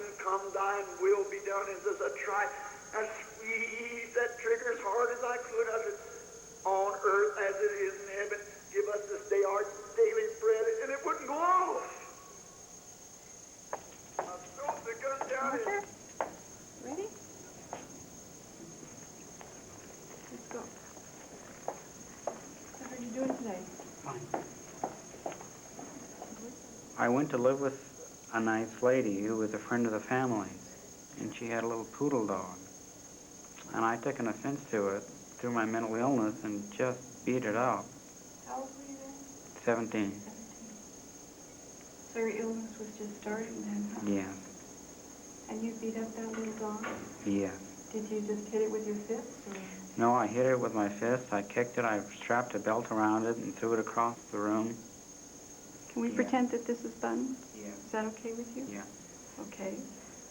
can come, thine will be done. And as I try and squeeze that trigger as hard as I could, I said, on earth as it is in heaven, give us this day our daily bread, and it wouldn't go off. I threw the gun down. Arthur, ready? Let's go. What are you doing today? Fine. I went to live with a nice lady who was a friend of the family, and she had a little poodle dog. And I took an offense to it through my mental illness and just beat it up. How old were you then? 17. 17. So your illness was just starting then, huh? Yes. And you beat up that little dog? Yes. Did you just hit it with your fist, or? No, I hit it with my fist. I kicked it. I strapped a belt around it and threw it across the room. Can we pretend that this is Buttons? Yeah. Is that okay with you? Yeah. Okay.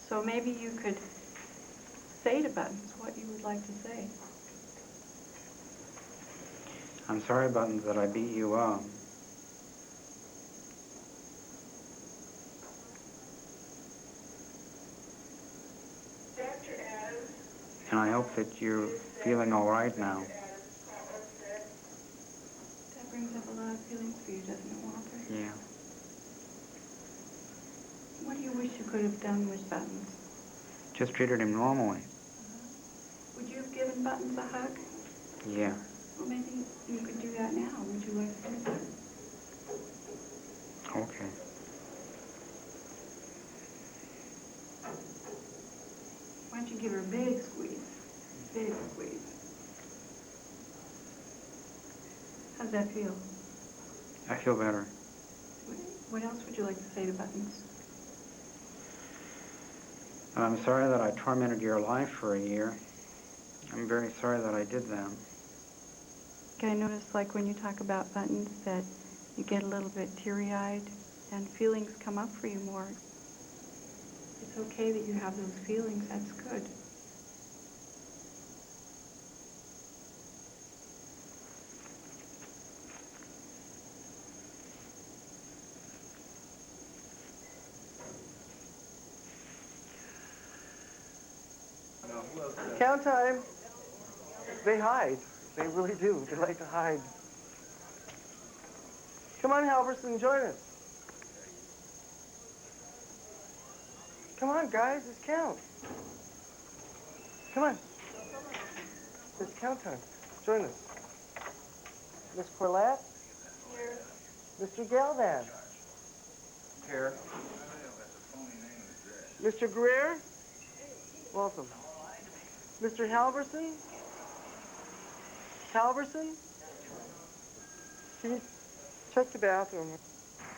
So maybe you could say to Buttons what you would like to say. I'm sorry, Buttons, that I beat you up. And I hope that you're feeling all right now. That brings up a lot of feelings for you, doesn't it, Walter? Yeah. What do you wish you could have done with Buttons? Just treated him normally. Would you have given Buttons a hug? Yeah. Well, maybe you could do that now. Would you like to do that? Okay. Why don't you give her a big squeeze? Big squeeze. How's that feel? I feel better. What else would you like to say to Buttons? I'm sorry that I tormented your life for a year. I'm very sorry that I did that. I notice, like, when you talk about Buttons, that you get a little bit teary-eyed and feelings come up for you more. It's okay that you have those feelings. That's good. Count time. They hide. They really do. They like to hide. Come on, Halverson, join us. Come on, guys, it's count. Come on. It's count time. Join us. Miss Corlett? Here. Mr. Galvan? Here. Mr. Greer? Welcome. Mr. Halverson? Halverson? Can you check the bathroom?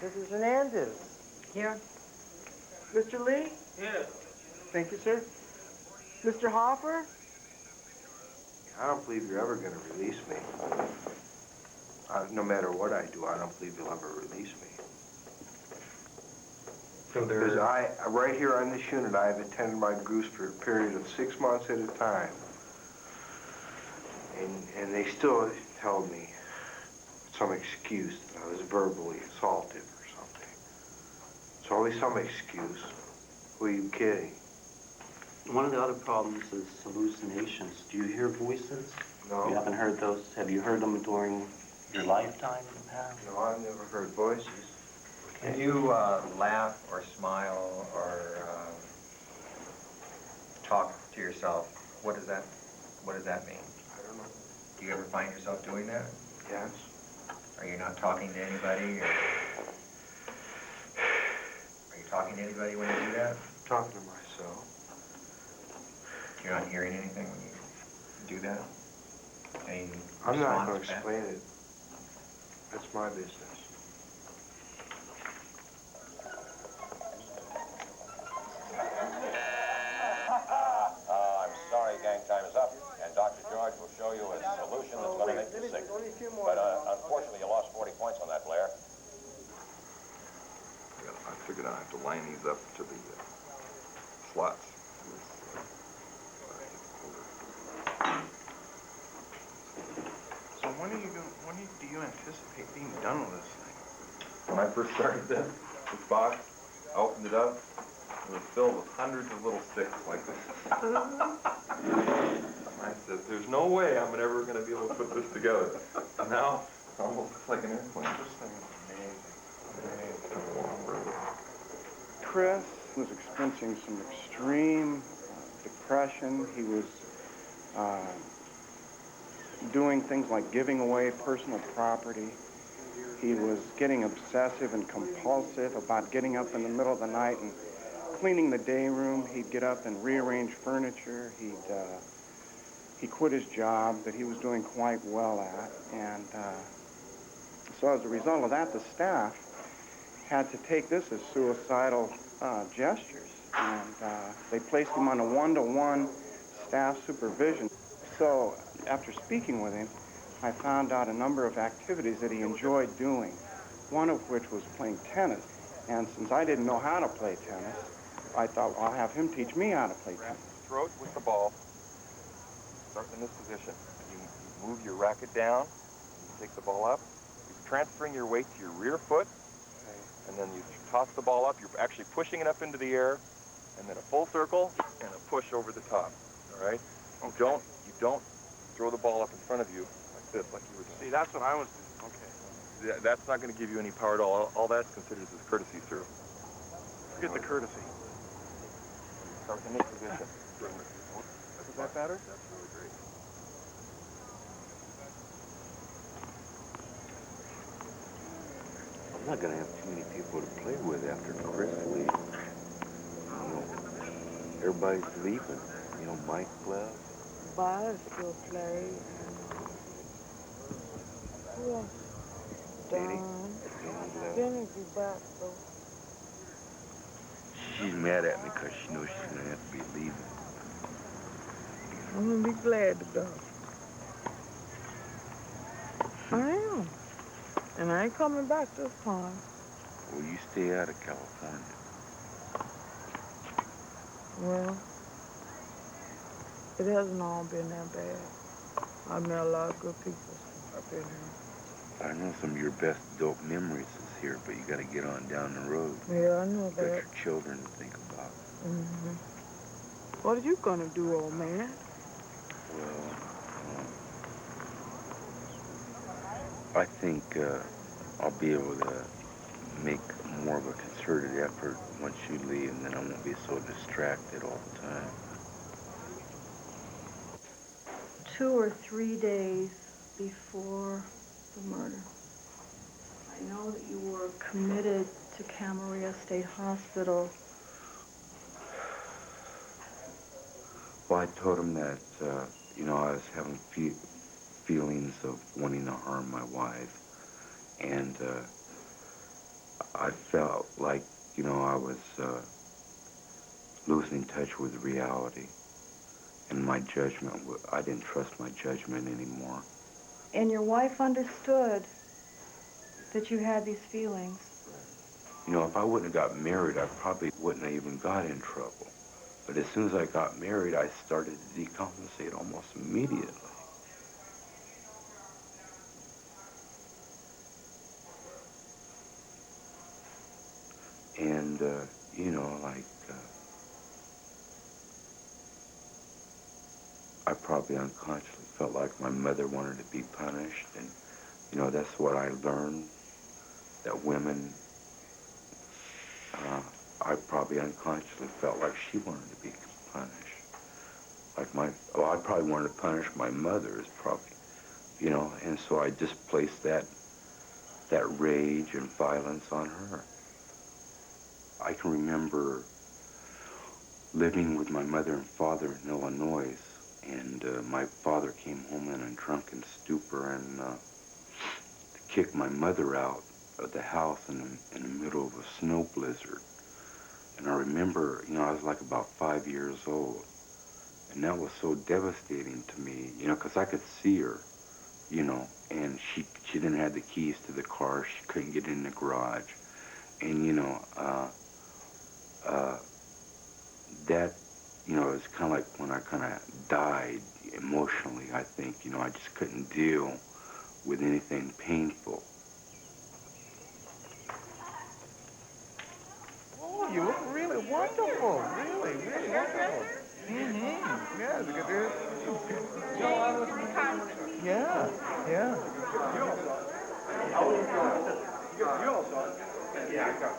Mrs. Hernandez? Here. Mr. Lee? Here. Thank you, sir. Mr. Hoffer? I don't believe you're ever going to release me. No matter what I do, I don't believe you'll ever release me. So Because right here on this unit, I've attended my groups for a period of 6 months at a time. And they still tell me some excuse that I was verbally assaulted or something. It's always some excuse. Who are you kidding? One of the other problems is hallucinations. Do you hear voices? No. You haven't heard those? Have you heard them during your lifetime in the past? No, I've never heard voices. Can you laugh or smile or talk to yourself? What does that mean? I don't know. Do you ever find yourself doing that? Yes. Are you not talking to anybody? Or are you talking to anybody when you do that? I'm talking to myself. You're not hearing anything when you do that? Any I'm not going response to back? explain it. That's my business. I'm sorry, gang time is up, and Dr. George will show you a solution that's going to make you sick. But unfortunately, you lost 40 points on that, Blair. I figured I'd have to line these up to the slots. So when do you anticipate being done with this thing? When I first started this box, I opened it up, It was filled with hundreds of little sticks like this. I said, there's no way I'm ever going to be able to put this together. Now, it almost looks like an airplane. This thing is amazing. Amazing. Chris was experiencing some extreme depression. He was doing things like giving away personal property. He was getting obsessive and compulsive about getting up in the middle of the night and cleaning the day room. He'd get up and rearrange furniture. He quit his job that he was doing quite well at. And so as a result of that, the staff had to take this as suicidal gestures. And they placed him on a one-to-one staff supervision. So after speaking with him, I found out a number of activities that he enjoyed doing, one of which was playing tennis. And since I didn't know how to play tennis, I thought, well, I'll have him teach me how to play tennis. Throw it with the ball. Start in this position. You move your racket down, you take the ball up, you're transferring your weight to your rear foot, and then you toss the ball up. You're actually pushing it up into the air, and then a full circle and a push over the top. All right? You don't throw the ball up in front of you like this, like you were doing. See, that's what I was doing. Okay. That's not going to give you any power at all. All that's considered as courtesy serve. Forget the courtesy. Start in this position. Is that better? That's really great. I'm not going to have too many people to play with after Chris leaves. You know, everybody's leaving. You know, Mike left. Buzz still play. Who else? Don. Jenny be back, though. She's mad at me because she knows she's going to have to be leaving. I'm gonna be glad to go. I am. And I ain't coming back this time. Well, you stay out of California. Well, it hasn't all been that bad. I've met a lot of good people up in here. I know some of your best dope memories is here, but you got to get on down the road. Yeah, I know You got that. your children to think about. Mm-hmm. What are you gonna do, old man? Well, I think I'll be able to make more of a concerted effort once you leave, and then I won't be so distracted all the time. 2 or 3 days before the murder, I know that you were committed to California State Hospital. Well, I told him that, you know, I was having feelings of wanting to harm my wife. And I felt like, you know, I was losing touch with reality. And my judgment, I didn't trust my judgment anymore. And your wife understood that you had these feelings. You know, if I wouldn't have got married, I probably wouldn't have even got in trouble. But as soon as I got married, I started to decompensate almost immediately. And, you know, like, I probably unconsciously felt like my mother wanted to be punished. And, you know, that's what I learned, that women, I probably unconsciously felt like she wanted to be punished. Like I probably wanted to punish my mother, is probably, you know, and so I just placed that rage and violence on her. I can remember living with my mother and father in Illinois, and my father came home in a drunken stupor and kicked my mother out of the house in the middle of a snow blizzard. And I remember, you know, I was like about 5 years old, and that was so devastating to me, you know, because I could see her, you know, and she didn't have the keys to the car. She couldn't get in the garage. And, you know, that, you know, it's kind of like when I kind of died emotionally, I think. You know, I just couldn't deal with anything painful. Oh, you look really wonderful. Really, really wonderful. Mm-hmm. Yeah, because yeah, yeah. You also. Yeah, I got it.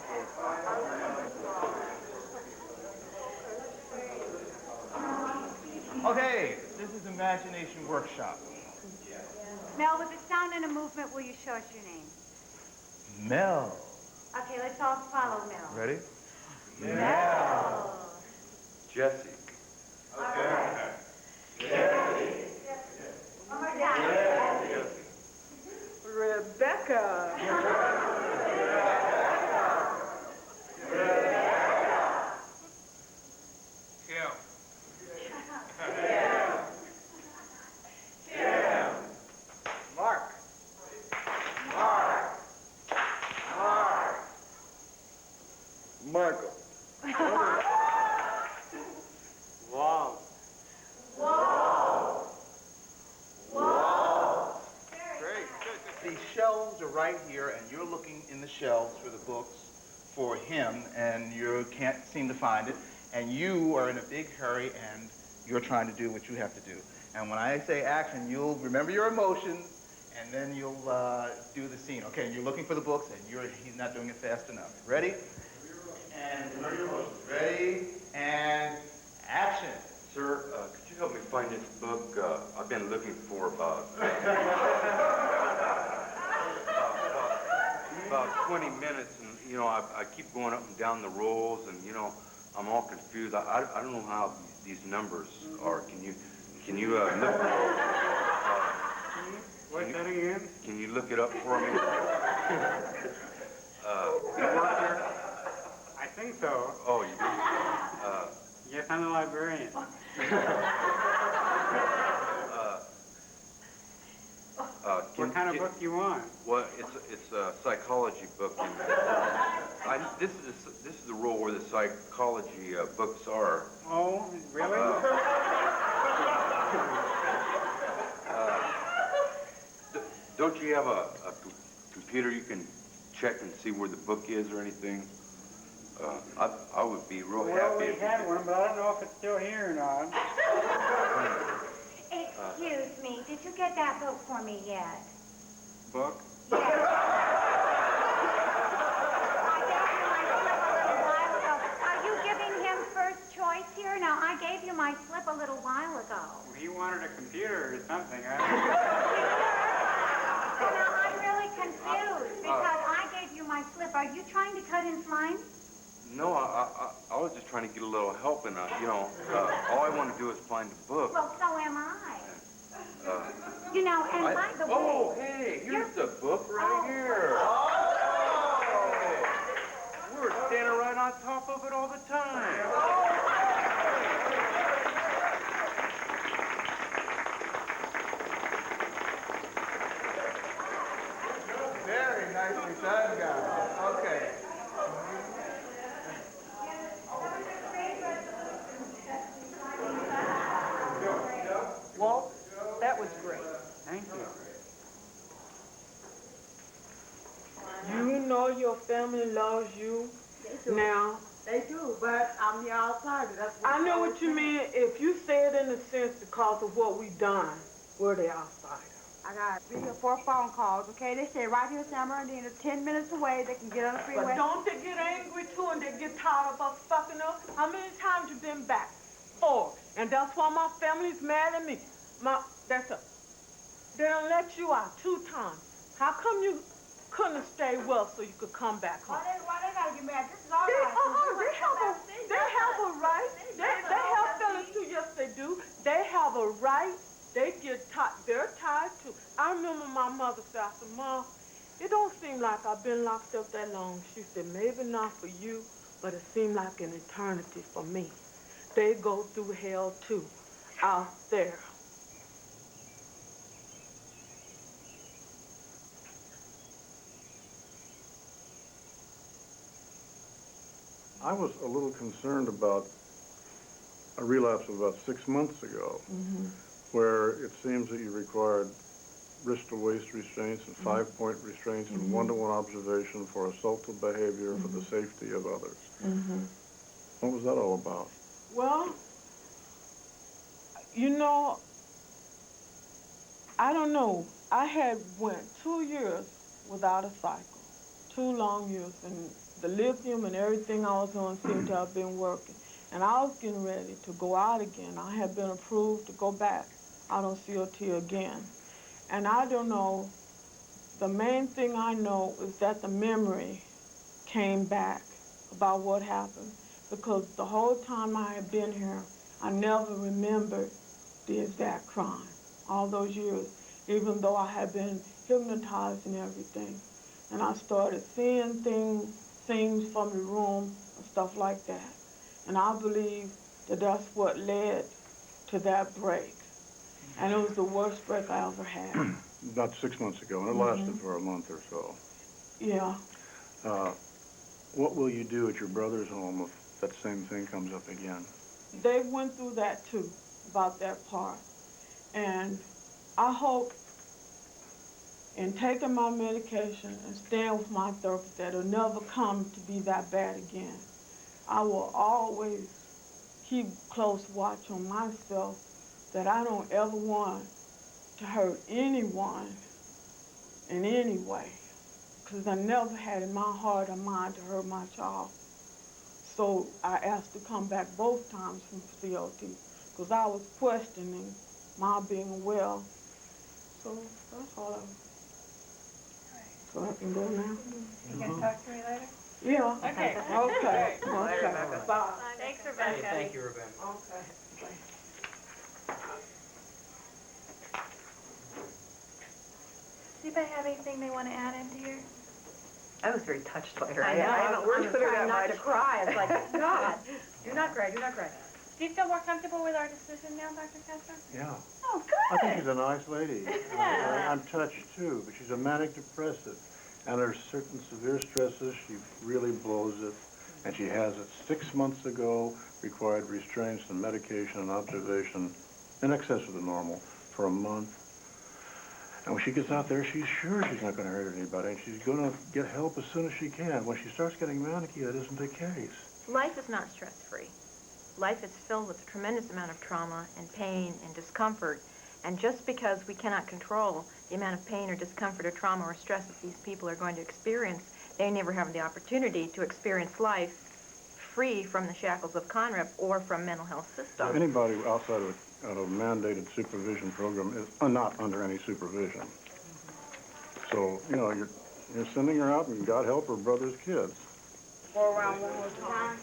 Okay, this is Imagination Workshop. Mel, with the sound and a movement, will you show us your name? Mel. Okay, let's all follow Mel. Ready? Mel. Jesse. Okay. Jesse. One more time. Rebecca. Marco. Wow. Whoa. Whoa. Great. These shelves are right here, and you're looking in the shelves for the books for him, and you can't seem to find it, and you are in a big hurry, and you're trying to do what you have to do. And when I say action, you'll remember your emotions, and then you'll do the scene. Okay, and you're looking for the books, and he's not doing it fast enough. Ready? And remember your emotions. Ready, and action. Sir, could you help me find this book? I've been looking for about 20 minutes, and you know, I keep going up and down the rolls, and you know, I'm all confused. I don't know how these numbers are. Can you look? What's that again? Can you look it up for me? You work here? I think so. Oh, you do? Yes, I'm the librarian. What kind of book do you want? Well, it's a psychology book. This is the role where the psychology books are. Oh, really? Don't you have a computer you can check and see where the book is or anything? I would be real happy. Well, we had one, but I don't know if it's still here or not. Excuse me, did you get that book for me yet? Book? Yes. I gave you my slip a little while ago. Are you giving him first choice here? Now, I gave you my slip a little while ago. Well, he wanted a computer or something. Now, I'm really confused because I gave you my slip. Are you trying to cut in lines? No, I was just trying to get a little help, and you know, all I want to do is find a book. Well, so am I. You know, and by the way... Oh, hey, here's the book right here. We were standing right on top of it all the time. Very nicely done, guys. Okay. Walt, that was great. Thank you. You know your family loves you. They do. Now, They do, but I'm the outsider. That's what I know what you mean. If you say it in a sense because of what we done, we're the outsider. I got 3 or 4 phone calls, okay? They say right here in San Bernardino, 10 minutes away, they can get on the freeway. But don't they get angry too and they get tired of us fucking up? How many times you been back? 4. And that's why my family's mad at me. They done let you out 2 times. How come you couldn't stay well so you could come back home? Why they gotta get mad? This is all They right. have a right. They have feelings too. Yes, they do. They have a right. They get tired. They're tired too. I remember my mother said, I said, Mom, it don't seem like I've been locked up that long. She said, maybe not for you, but it seemed like an eternity for me. They go through hell too, out there. I was a little concerned about a relapse of about 6 months ago, where it seems that you required wrist-to-waist restraints and 5-point restraints and one-to-one observation for assaultive behavior for the safety of others. What was that all about? Well, you know, I don't know. I had went 2 years without a cycle, 2 long years, and the lithium and everything I was on seemed to have been working. And I was getting ready to go out again. I had been approved to go back out on COT again. And I don't know, the main thing I know is that the memory came back about what happened, because the whole time I had been here, I never remembered the exact crime, all those years, even though I had been hypnotized and everything. And I started seeing things from the room and stuff like that. And I believe that that's what led to that break. And it was the worst break I ever had. About 6 months ago, and it lasted for a month or so. Yeah. What will you do at your brother's home if that same thing comes up again? They went through that too, about that part. And I hope in taking my medication and staying with my therapist that it'll never come to be that bad again. I will always keep close watch on myself, that I don't ever want to hurt anyone in any way, because I never had in my heart or mind to hurt my child. So I asked to come back both times from COT, because I was questioning my being well. So that's all so I can go now? You gonna talk to me later? Yeah. Okay. Okay. Bye, Rebecca. Bye. Thanks, Rebecca. Thank you, Rebecca. Okay. Does anybody have anything they want to add into here? I was very touched by her. I know. I haven't worked with her that trying not much. to cry. It's like, God, do not cry, do not cry. Do you feel more comfortable with our decision now, Dr. Kessler? Yeah. Oh, I think good. she's a nice lady. Yeah. I'm touched too, but she's a manic depressive. And there's certain severe stresses, she really blows it. And she has it 6 months ago, required restraints and medication and observation in excess of the normal for a month. And when she gets out there, she's sure she's not going to hurt anybody, and she's going to get help as soon as she can. When she starts getting manicky, that isn't the case. Life is not stress-free. Life is filled with a tremendous amount of trauma and pain and discomfort. And just because we cannot control the amount of pain or discomfort or trauma or stress that these people are going to experience, they never have the opportunity to experience life free from the shackles of CONREP or from mental health systems. Anybody outside of a mandated supervision program is not under any supervision. So, you know, you're sending her out, and God help her brother's kids. Go around one more time.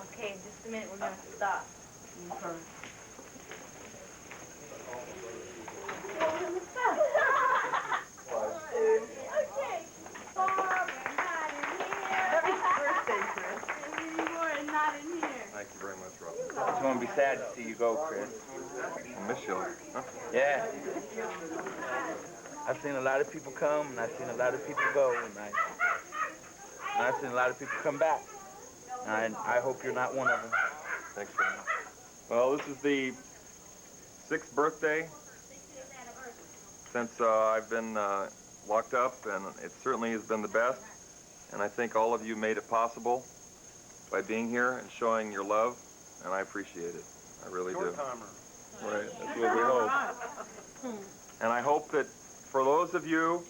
Okay, in just a minute, we're going to stop. Okay. Okay. Barbara, not in here. Happy birthday, Chris. You are not in here. Thank you very much, Robin. It's going to be sad to see you go, Chris. I'll miss you. Huh? Yeah. I've seen a lot of people come, and I've seen a lot of people go, and I've seen a lot of people come back. And I hope you're not one of them. Thanks very much. Well, this is the 6th birthday since I've been locked up, and it certainly has been the best. And I think all of you made it possible by being here and showing your love, and I appreciate it. I really do. Right, that's what we hope. And I hope that for those of you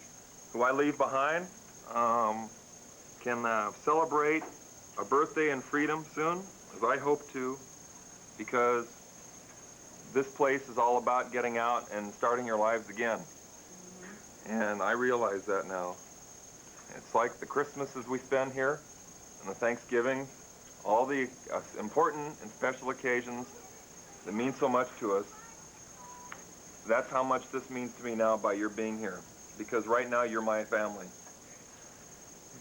who I leave behind can celebrate a birthday in freedom soon, as I hope to, because this place is all about getting out and starting your lives again. And I realize that now. It's like the Christmases we spend here and the Thanksgiving, all the important and special occasions that mean so much to us. That's how much this means to me now by your being here, because right now you're my family.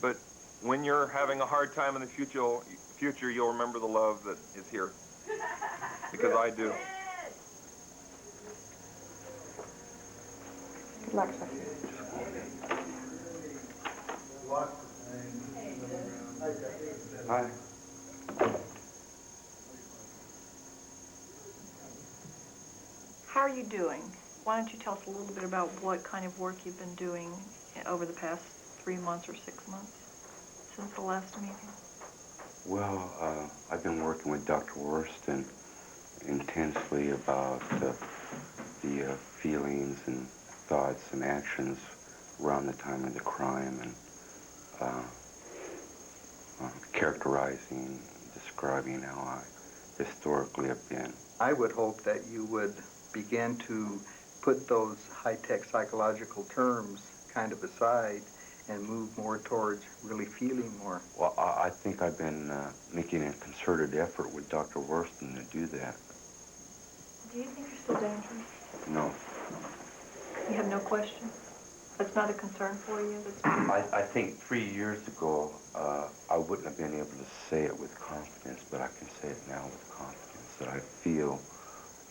But when you're having a hard time in the future, you'll remember the love that is here, because I do. Good luck, sir. Hi. How are you doing? Why don't you tell us a little bit about what kind of work you've been doing over the past 3 months or 6 months since the last meeting? Well, I've been working with Dr. Worston intensely about the feelings and thoughts and actions around the time of the crime, and characterizing, describing how I historically have been. I would hope that you would begin to put those high-tech psychological terms kind of aside and move more towards really feeling more. Well, I think I've been making a concerted effort with Dr. Worston to do that. Do you think you're still dangerous? No. You have no question? That's not a concern for you? I think 3 years ago, I wouldn't have been able to say it with confidence, but I can say it now with confidence, that I feel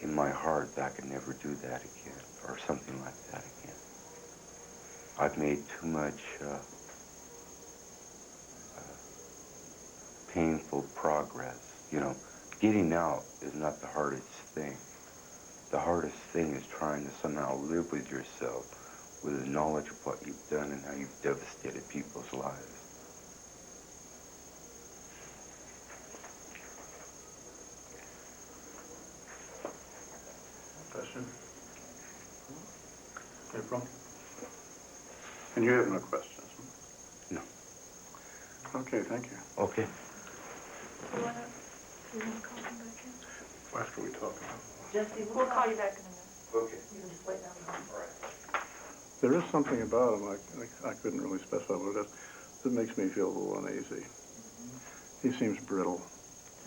in my heart that I could never do that again, or something like that again. I've made too much painful progress. You know, getting out is not the hardest thing. The hardest thing is trying to somehow live with yourself with the knowledge of what you've done and how you've devastated people's lives. Question? April? And you have no questions? No. Okay, thank you. Okay. You want to call him back in? After we talk about it. Jesse, we'll call you back in a minute. Okay. You can just wait down the hall. All right. There is something about him, I couldn't really specify what it is, that makes me feel a little uneasy. He seems brittle.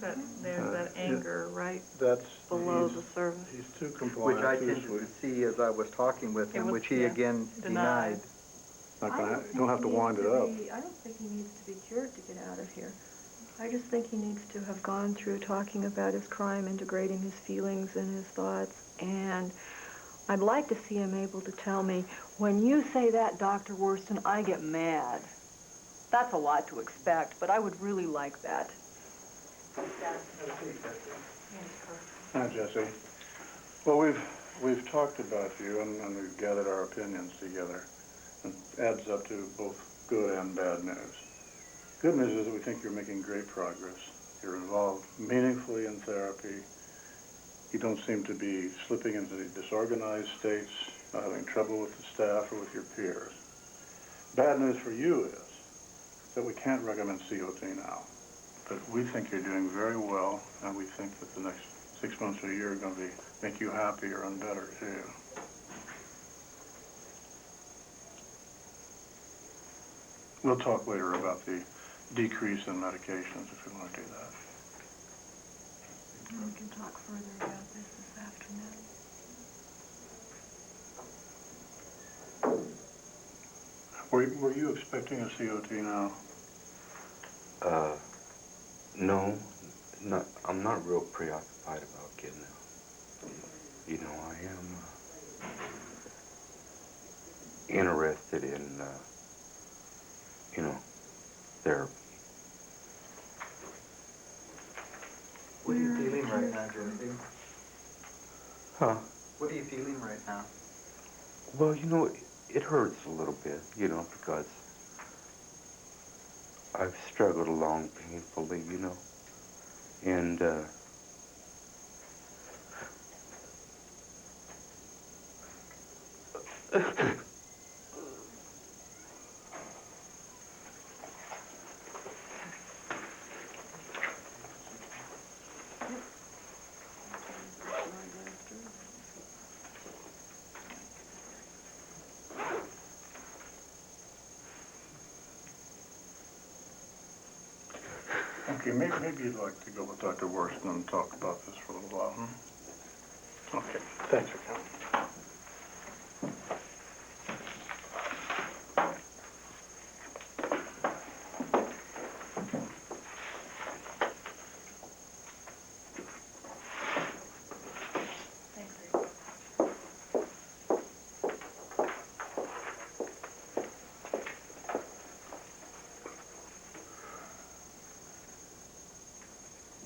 There's that anger right That's below the surface. He's too compliant, Which I too tended sweet. to see as I was talking with him, which he again denied. You don't have to wind it up. I don't think he needs to be cured to get out of here. I just think he needs to have gone through talking about his crime, integrating his feelings and his thoughts, and I'd like to see him able to tell me, when you say that, Dr. Worston, I get mad. That's a lot to expect, but I would really like that. Hi, Jesse. Well, we've talked about you and we've gathered our opinions together. It adds up to both good and bad news. Good news is that we think you're making great progress. You're involved meaningfully in therapy. You don't seem to be slipping into the disorganized states, not having trouble with the staff or with your peers. Bad news for you is that we can't recommend COT now. But we think you're doing very well, and we think that the next 6 months or a year are going to make you happier and better, too. We'll talk later about the decrease in medications if you want to do that. We can talk further about this afternoon. Were you expecting a COT now? No, I'm not real preoccupied about getting out. You know, I am interested in, therapy. What are you feeling right now, Jesse? Huh? What are you feeling right now? Well, it hurts a little bit, because I've struggled along painfully, and, Okay, maybe you'd like to go with Dr. Worston and talk about this for a little while, hmm? Okay, thanks for coming.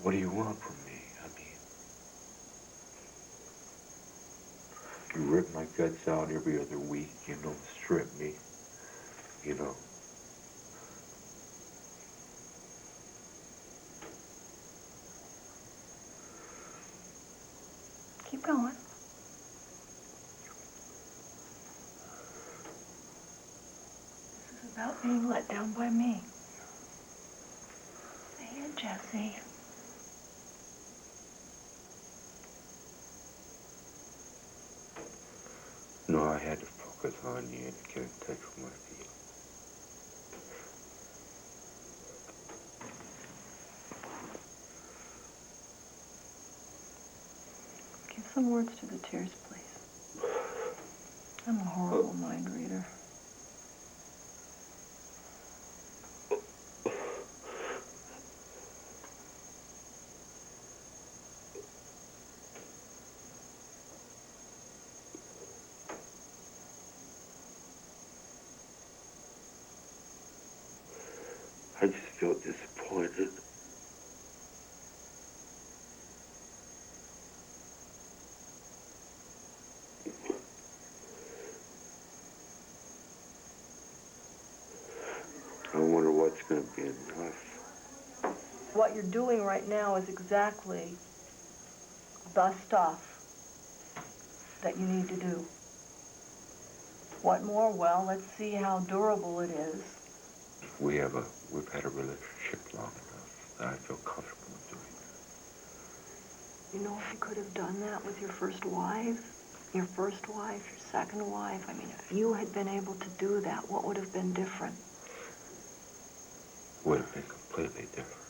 what do you want from me? You rip my guts out every other week, strip me, going. This is about being let down by me. Say it, Jesse. No, I had to focus on you and get in touch with my feelings. Give some words to the tears, please. I'm a horrible mind reader. I just feel disappointed. I wonder what's going to be enough. What you're doing right now is exactly the stuff that you need to do. What more? Well, let's see how durable it is. We've had a relationship long enough that I feel comfortable with doing that. You know, if you could have done that with your first wife, your second wife, I mean, if you had been able to do that, what would have been different? Would have been completely different.